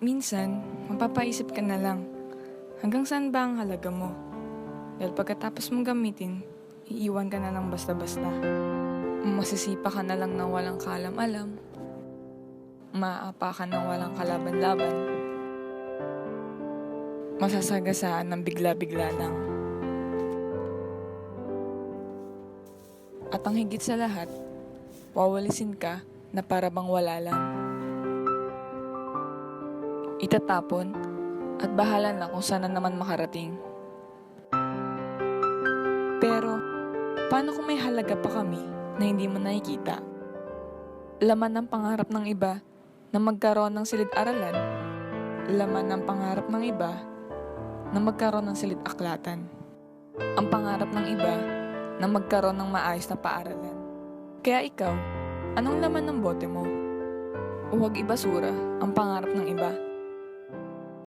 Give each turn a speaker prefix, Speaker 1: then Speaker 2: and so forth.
Speaker 1: Minsan, mapapaisip ka na lang, hanggang saan ba ang halaga mo? Dahil pagkatapos mong gamitin, iiwan ka na lang basta-basta. Masisipa ka na lang ng walang kaalam-alam. Maaapa ka ng walang kalaban-laban. Masasagasaan ng bigla-bigla lang. At ang higit sa lahat, wawalisin ka na para bang wala lang. Itatapon at bahala na kung saan na naman makarating. Pero, paano kung may halaga pa kami na hindi mo nakikita? Laman ng pangarap ng iba na magkaroon ng silid-aralan. Laman ng pangarap ng iba na magkaroon ng silid-aklatan. Ang pangarap ng iba na magkaroon ng maayos na paaralan. Kaya ikaw, anong laman ng bote mo? Huwag ibasura ang pangarap ng iba.